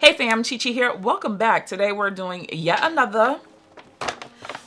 Hey fam, Chi here. Welcome back. Today we're doing yet another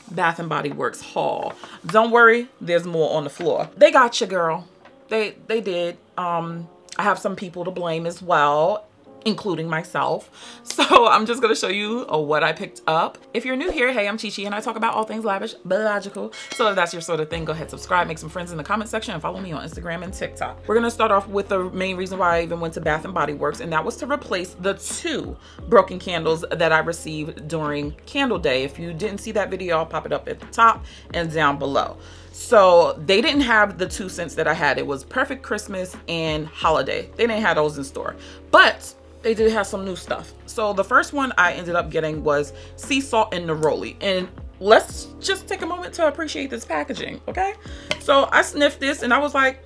Bath and Body Works haul. Don't worry, there's more on the floor. They got you, girl. They did. I have some people to blame as well, including myself. So I'm just gonna show you what I picked up. If you're new here, hey, I'm Chi and I talk about all things lavish but logical. So if that's your sort of thing, go ahead, subscribe, make some friends in the comment section, and follow me on Instagram and TikTok. We're gonna start off with the main reason why I even went to Bath and Body Works, and that was to replace the 2 broken candles that I received during Candle Day. If you didn't see that video, I'll pop it up at the top and down below. So they didn't have the 2 scents that I had. It was Perfect Christmas and Holiday. They didn't have those in store, but they did have some new stuff. So the first one I ended up getting was Sea Salt Neroli. And let's just take a moment to appreciate this packaging, okay? So I sniffed this and I was like,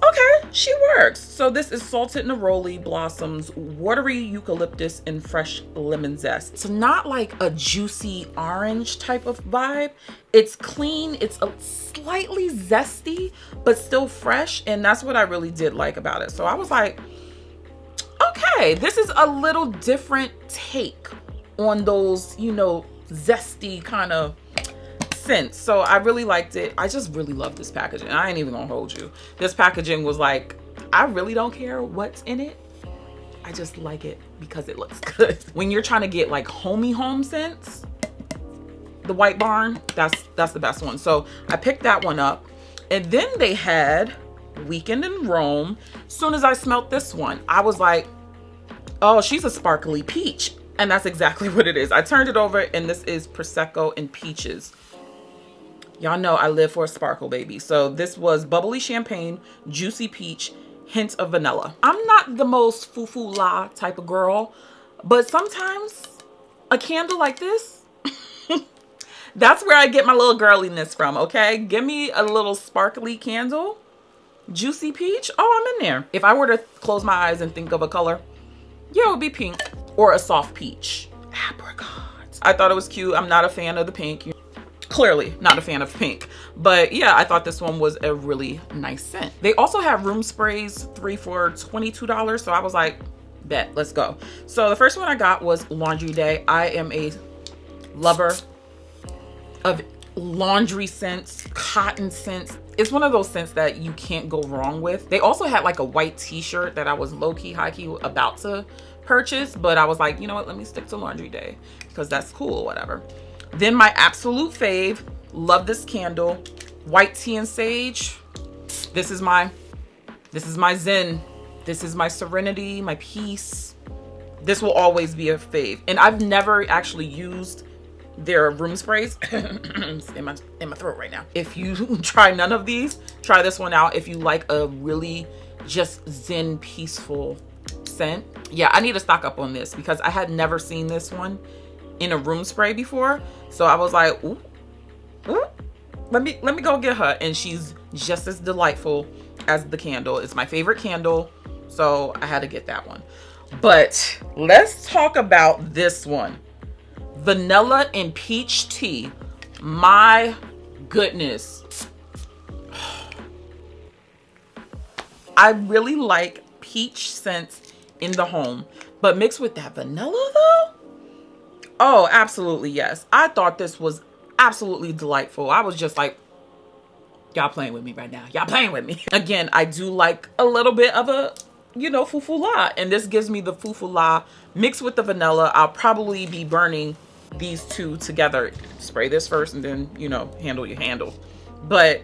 okay, she works. So this is salted neroli blossoms, watery eucalyptus, and fresh lemon zest. It's not like a juicy orange type of vibe. It's clean, it's a slightly zesty, but still fresh. And that's what I really did like about it. So I was like, okay, this is a little different take on those, you know, zesty kind of scents. So I really liked it. I just really love this packaging. I ain't even gonna hold you. This packaging was like, I really don't care what's in it. I just like it because it looks good. When you're trying to get like homey home scents, the White Barn, that's the best one. So I picked that one up. And then they had Weekend in Rome. Soon as I smelled this one, I was like, oh, she's a sparkly peach. And that's exactly what it is. I turned it over and this is Prosecco and Peaches. Y'all know I live for a sparkle, baby. So this was bubbly champagne, juicy peach, hint of vanilla. I'm not the most foo-foo-la type of girl, but sometimes a candle like this, that's where I get my little girliness from, okay? Give me a little sparkly candle, juicy peach. Oh, I'm in there. If I were to close my eyes and think of a color, yeah, it would be pink or a soft peach. Apricot. I thought it was cute. I'm not a fan of the pink. Clearly not a fan of pink, but yeah, I thought this one was a really nice scent. They also have room sprays, 3 for $22. So I was like, bet, let's go. So the first one I got was Laundry Day. I am a lover of laundry scents, cotton scents. It's one of those scents that you can't go wrong with. They also had like a white t-shirt that I was low-key, high-key about to purchase, but I was like, you know what, let me stick to Laundry Day because that's cool or whatever. Then my absolute fave, love this candle, White Tea and Sage. This is my zen. This is my serenity, my peace. This will always be a fave. And I've never actually used their room sprays. It's in my throat right now. If you try none of these, try this one out. If you like a really just zen, peaceful scent. Yeah, I need to stock up on this because I had never seen this one in a room spray before. So I was like, ooh, let me go get her. And she's just as delightful as the candle. It's my favorite candle, so I had to get that one. But let's talk about this one. Vanilla and peach tea. My goodness. I really like peach scents in the home, but mixed with that vanilla though, oh, absolutely yes. I thought this was absolutely delightful. I was just like, y'all playing with me right now. Y'all playing with me. Again, I do like a little bit of a, you know, foo-foo-la. And this gives me the foo-foo-la mixed with the vanilla. I'll probably be burning these 2 together. Spray this first and then, you know, handle your handle. But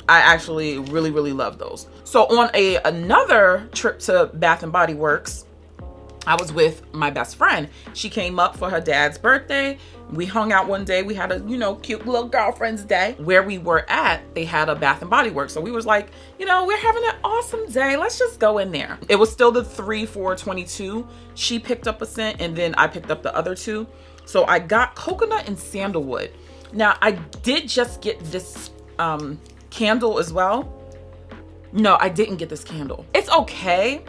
I actually really, really love those. So on another trip to Bath and Body Works, I was with my best friend. She came up for her dad's birthday. We hung out one day. We had a, you know, cute little girlfriend's day. Where we were at, they had a Bath and Body Works. So we was like, you know, we're having an awesome day. Let's just go in there. It was still the 3 for $22. She picked up a scent and then I picked up the other 2. So I got coconut and sandalwood. Now I did just get this candle as well. No, I didn't get this candle. It's okay.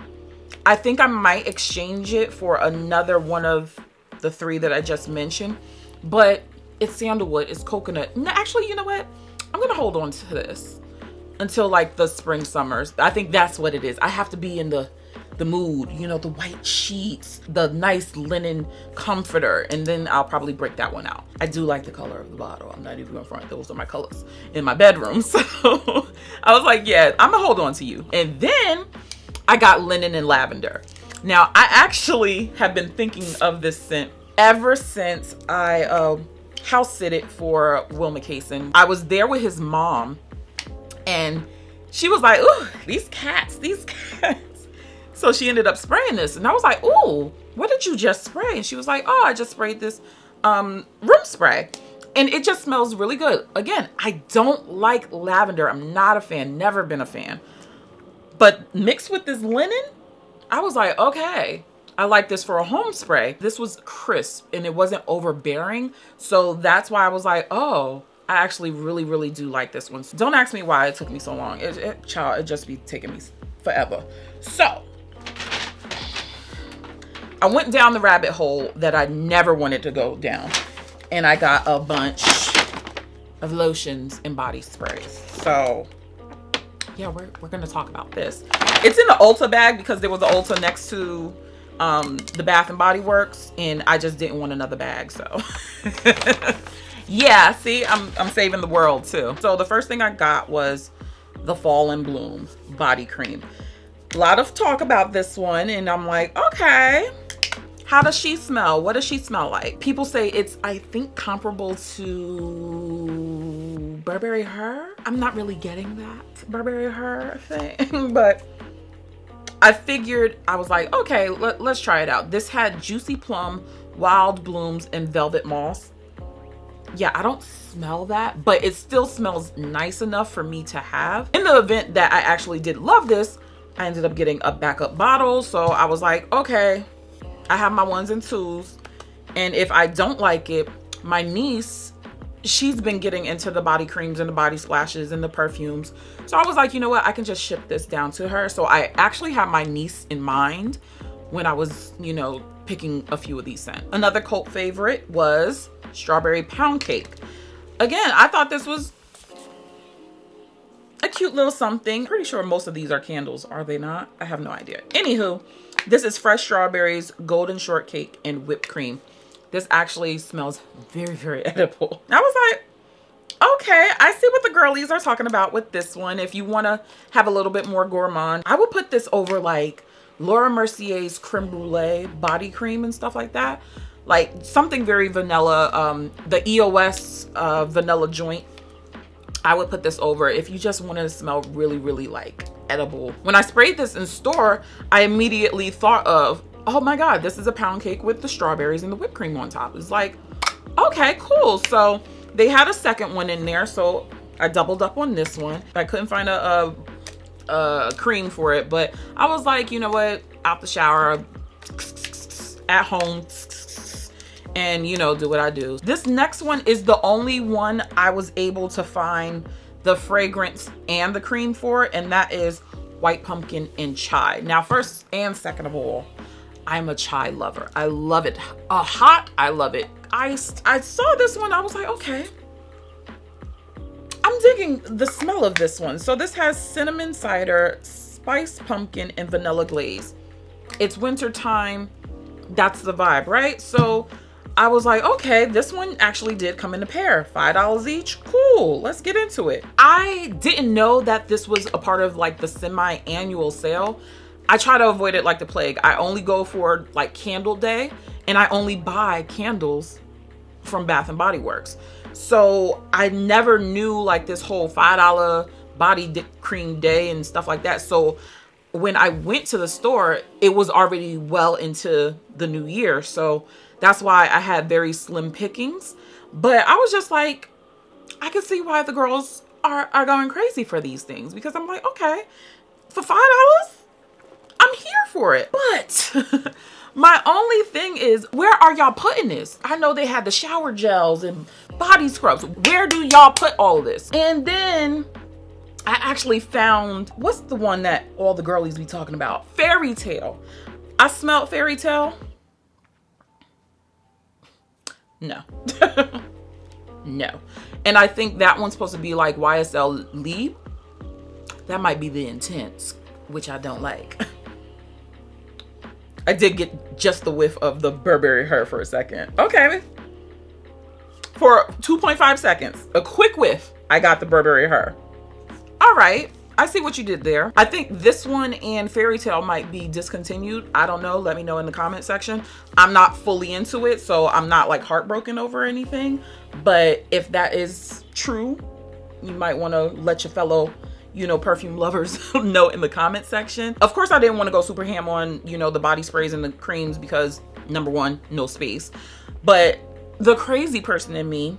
I think I might exchange it for another one of the 3 that I just mentioned, but it's sandalwood, it's coconut. No, actually, you know what? I'm gonna hold on to this until like the spring, summers. I think that's what it is. I have to be in the the mood, you know, the white sheets, the nice linen comforter, and then I'll probably break that one out. I do like the color of the bottle. I'm not even going front. Those are my colors in my bedroom. So I was like, yeah, I'm gonna hold on to you. And then I got linen and lavender. Now, I actually have been thinking of this scent ever since I house sitted for Will McCason. I was there with his mom, and she was like, ooh, these cats. So she ended up spraying this, and I was like, ooh, what did you just spray? And she was like, oh, I just sprayed this room spray, and it just smells really good. Again, I don't like lavender. I'm not a fan, never been a fan. But mixed with this linen, I was like, okay, I like this for a home spray. This was crisp and it wasn't overbearing. So that's why I was like, oh, I actually really, really do like this one. So don't ask me why it took me so long. Child, it just be taking me forever. So I went down the rabbit hole that I never wanted to go down. And I got a bunch of lotions and body sprays. So yeah, we're gonna talk about this. It's in the Ulta bag because there was an Ulta next to the Bath and Body Works, and I just didn't want another bag. So yeah, see, I'm saving the world too. So the first thing I got was the Fall in Bloom body cream. A lot of talk about this one, and I'm like, okay, how does she smell? What does she smell like? People say it's, I think, comparable to Burberry Her. I'm not really getting that Burberry Her thing, but I figured, I was like, okay, let's try it out. This had Juicy Plum, Wild Blooms, and Velvet Moss. Yeah, I don't smell that, but it still smells nice enough for me to have. In the event that I actually did love this, I ended up getting a backup bottle. So I was like, okay, I have my ones and twos. And if I don't like it, my niece, she's been getting into the body creams and the body splashes and the perfumes. So I was like, you know what? I can just ship this down to her. So I actually had my niece in mind when I was, you know, picking a few of these scents. Another cult favorite was Strawberry Pound Cake. Again, I thought this was a cute little something. Pretty sure most of these are candles, are they not? I have no idea. Anywho, this is fresh strawberries, golden shortcake, and whipped cream. This actually smells very, very edible. I was like, okay, I see what the girlies are talking about with this one. If you want to have a little bit more gourmand, I would put this over like Laura Mercier's creme brulee body cream and stuff like that. Like something very vanilla, the EOS vanilla joint. I would put this over if you just wanted to smell really, really like edible. When I sprayed this in store, I immediately thought of, oh my God, this is a pound cake with the strawberries and the whipped cream on top. It's like, okay, cool. So they had a second one in there, so I doubled up on this one. I couldn't find a cream for it, but I was like, you know what, out the shower, at home, and you know, do what I do. This next one is the only one I was able to find the fragrance and the cream for, and that is White Pumpkin and Chai. Now, first and second of all, I'm a chai lover. I love it hot. I love it iced. I saw this one. I was like, okay, I'm digging the smell of this one. So this has cinnamon cider, spiced pumpkin, and vanilla glaze. It's winter time. That's the vibe, right? So I was like, okay, this one actually did come in a pair, $5 each. Cool, let's get into it. I didn't know that this was a part of like the semi-annual sale. I try to avoid it like the plague. I only go for like candle day, and I only buy candles from Bath and Body Works. So I never knew like this whole $5 body cream day and stuff like that. So when I went to the store, it was already well into the new year. So that's why I had very slim pickings. But I was just like, I can see why the girls are going crazy for these things, because I'm like, okay, for $5, I'm here for it. But my only thing is, where are y'all putting this? I know they had the shower gels and body scrubs. Where do y'all put all of this? And then I actually found, what's the one that all the girlies be talking about? Fairy Tale. I smelled Fairy Tale. No. No. And I think that one's supposed to be like YSL Lieb. That might be the Intense, which I don't like. I did get just the whiff of the Burberry Her for a second. Okay. For 2.5 seconds, a quick whiff, I got the Burberry Her. All right. I see what you did there. I think this one and Fairy Tale might be discontinued. I don't know. Let me know in the comment section. I'm not fully into it, so I'm not like heartbroken over anything. But if that is true, you might want to let your fellow, you know, perfume lovers know in the comment section. Of course, I didn't want to go super ham on, you know, the body sprays and the creams because number one, no space. But the crazy person in me,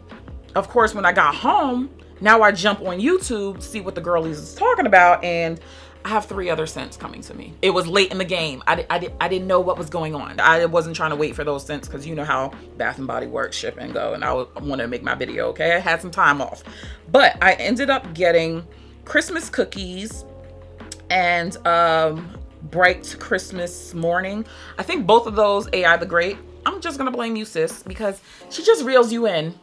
of course, when I got home, now I jump on YouTube to see what the girlies is talking about, and I have 3 other scents coming to me. It was late in the game. I didn't know what was going on. I wasn't trying to wait for those scents because you know how Bath and Body Works ship and go, and I wanted to make my video, okay? I had some time off. But I ended up getting Christmas Cookies and Bright Christmas Morning. I think both of those, AI the Great, I'm just going to blame you, sis, because she just reels you in.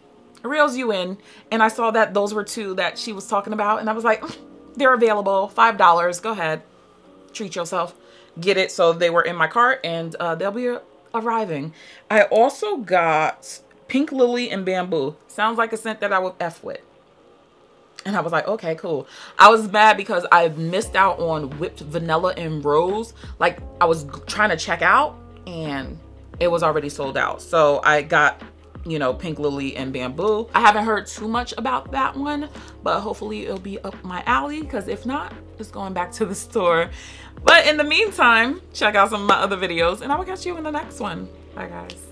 And I saw that those were 2 that she was talking about, and I was like, they're available, $5. Go ahead, treat yourself, get it. So they were in my cart, and they'll be arriving. I also got Pink Lily and Bamboo. Sounds like a scent that I would F with. And I was like, okay, cool. I was mad because I missed out on Whipped Vanilla and Rose. Like, I was trying to check out and it was already sold out. So I got, you know, Pink Lily and Bamboo. I haven't heard too much about that one, but hopefully it'll be up my alley, because if not, just going back to the store. But in the meantime, check out some of my other videos, and I will catch you in the next one. Bye, guys.